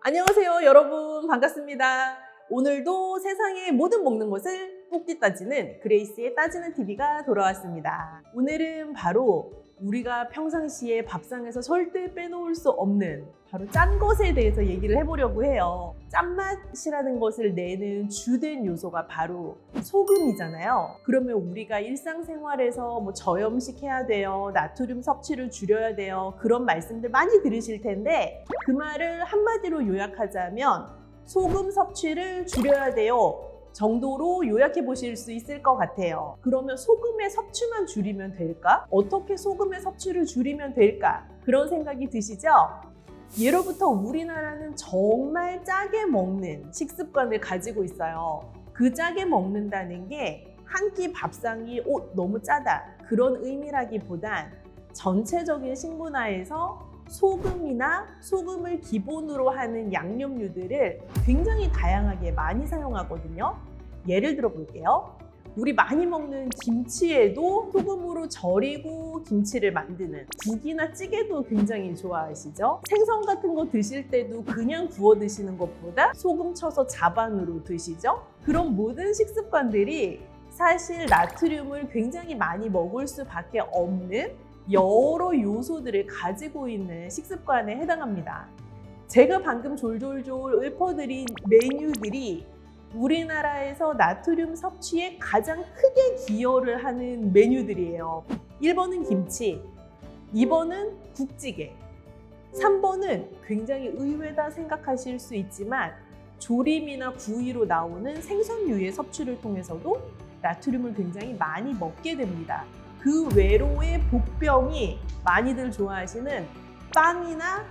안녕하세요 여러분, 반갑습니다. 오늘도 세상의 모든 먹는 것을 꾹디 따지는 그레이스의 따지는 TV가 돌아왔습니다. 오늘은 바로 우리가 평상시에 밥상에서 절대 빼놓을 수 없는 바로 짠 것에 대해서 얘기를 해보려고 해요. 짠맛이라는 것을 내는 주된 요소가 바로 소금이잖아요. 그러면 우리가 일상생활에서 뭐 저염식 해야 돼요, 나트륨 섭취를 줄여야 돼요, 그런 말씀들 많이 들으실 텐데, 그 말을 한마디로 요약하자면 소금 섭취를 줄여야 돼요 정도로 요약해 보실 수 있을 것 같아요. 그러면 소금의 섭취만 줄이면 될까? 어떻게 소금의 섭취를 줄이면 될까? 그런 생각이 드시죠? 예로부터 우리나라는 정말 짜게 먹는 식습관을 가지고 있어요. 그 짜게 먹는다는 게 한 끼 밥상이 너무 짜다 그런 의미라기보단 전체적인 식문화에서 소금이나 소금을 기본으로 하는 양념류들을 굉장히 다양하게 많이 사용하거든요. 예를 들어 볼게요. 우리 많이 먹는 김치에도 소금으로 절이고 김치를 만드는, 국이나 찌개도 굉장히 좋아하시죠? 생선 같은 거 드실 때도 그냥 구워 드시는 것보다 소금 쳐서 자반으로 드시죠? 그런 모든 식습관들이 사실 나트륨을 굉장히 많이 먹을 수밖에 없는 여러 요소들을 가지고 있는 식습관에 해당합니다. 제가 방금 졸졸졸 읊어드린 메뉴들이 우리나라에서 나트륨 섭취에 가장 크게 기여를 하는 메뉴들이에요. 1번은 김치, 2번은 국찌개, 3번은 굉장히 의외다 생각하실 수 있지만 조림이나 구이로 나오는 생선류의 섭취를 통해서도 나트륨을 굉장히 많이 먹게 됩니다. 그 외로의 복병이 많이들 좋아하시는 빵이나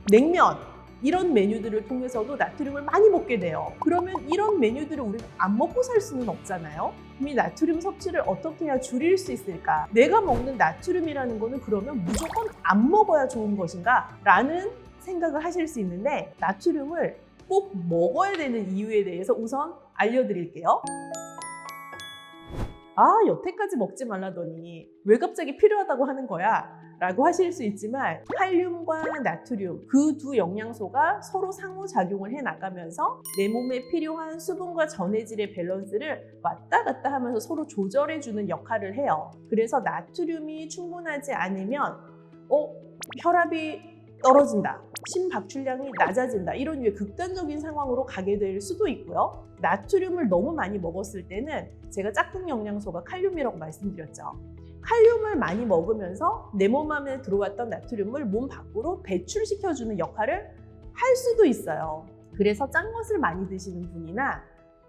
냉면, 이런 메뉴들을 통해서도 나트륨을 많이 먹게 돼요. 그러면 이런 메뉴들을 우리가 안 먹고 살 수는 없잖아요. 그럼 이 나트륨 섭취를 어떻게 해야 줄일 수 있을까? 내가 먹는 나트륨이라는 거는 그러면 무조건 안 먹어야 좋은 것인가? 라는 생각을 하실 수 있는데, 나트륨을 꼭 먹어야 되는 이유에 대해서 우선 알려드릴게요. 여태까지 먹지 말라더니 왜 갑자기 필요하다고 하는 거야? 라고 하실 수 있지만, 칼륨과 나트륨, 그 두 영양소가 서로 상호작용을 해나가면서 내 몸에 필요한 수분과 전해질의 밸런스를 왔다 갔다 하면서 서로 조절해주는 역할을 해요. 그래서 나트륨이 충분하지 않으면 혈압이 떨어진다, 심박출량이 낮아진다, 이런 류의 극단적인 상황으로 가게 될 수도 있고요. 나트륨을 너무 많이 먹었을 때는 제가 짝꿍 영양소가 칼륨이라고 말씀드렸죠. 칼륨을 많이 먹으면서 내 몸 안에 들어왔던 나트륨을 몸 밖으로 배출시켜주는 역할을 할 수도 있어요. 그래서 짠 것을 많이 드시는 분이나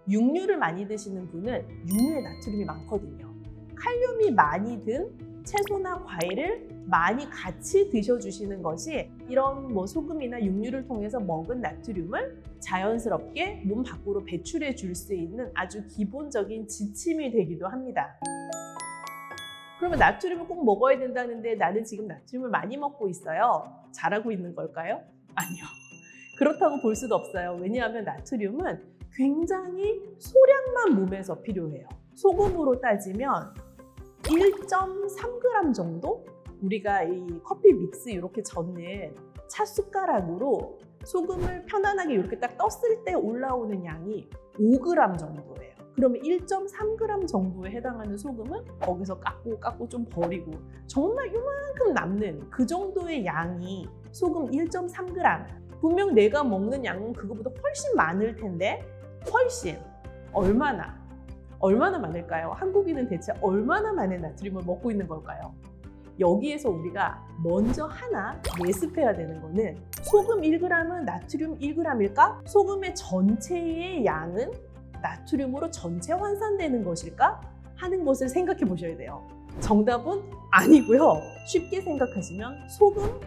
육류를 많이 드시는 분은 육류에 나트륨이 많거든요. 칼륨이 많이 든 채소나 과일을 많이 같이 드셔주시는 것이 이런 소금이나 육류를 통해서 먹은 나트륨을 자연스럽게 몸 밖으로 배출해 줄 수 있는 아주 기본적인 지침이 되기도 합니다. 그러면 나트륨을 꼭 먹어야 된다는데 나는 지금 나트륨을 많이 먹고 있어요. 잘하고 있는 걸까요? 아니요. 그렇다고 볼 수도 없어요. 왜냐하면 나트륨은 굉장히 소량만 몸에서 필요해요. 소금으로 따지면 1.3g 정도? 우리가 이 커피 믹스 이렇게 젓는 차 숟가락으로 소금을 편안하게 이렇게 딱 떴을 때 올라오는 양이 5g 정도예요. 그러면 1.3g 정도에 해당하는 소금은 거기서 깎고 좀 버리고 정말 이만큼 남는 그 정도의 양이 소금 1.3g. 분명 내가 먹는 양은 그거보다 훨씬 많을 텐데, 훨씬 얼마나 많을까요? 한국인은 대체 얼마나 많은 나트륨을 먹고 있는 걸까요? 여기에서 우리가 먼저 하나 예습해야 되는 거는, 소금 1g은 나트륨 1g일까? 소금의 전체의 양은 나트륨으로 전체 환산되는 것일까? 하는 것을 생각해 보셔야 돼요. 정답은 아니고요. 쉽게 생각하시면 소금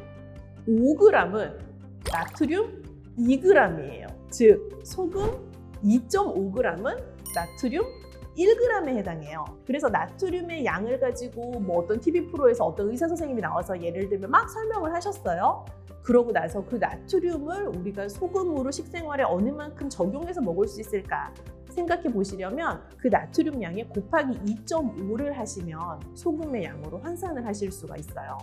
5g은 나트륨 2g이에요. 즉 소금 2.5g은 나트륨 1g에 해당해요. 그래서 나트륨의 양을 가지고 어떤 TV 프로에서 어떤 의사 선생님이 나와서 예를 들면 막 설명을 하셨어요. 그러고 나서 그 나트륨을 우리가 소금으로 식생활에 어느 만큼 적용해서 먹을 수 있을까 생각해 보시려면 그 나트륨 양에 곱하기 2.5를 하시면 소금의 양으로 환산을 하실 수가 있어요.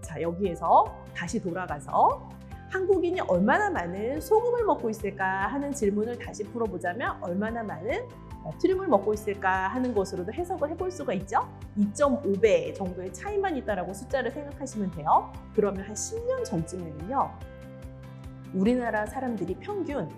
자, 여기에서 다시 돌아가서 한국인이 얼마나 많은 소금을 먹고 있을까 하는 질문을 다시 풀어보자면 얼마나 많은 나트륨을 먹고 있을까 하는 것으로도 해석을 해볼 수가 있죠. 2.5배 정도의 차이만 있다라고 숫자를 생각하시면 돼요. 그러면 한 10년 전쯤에는요. 우리나라 사람들이 평균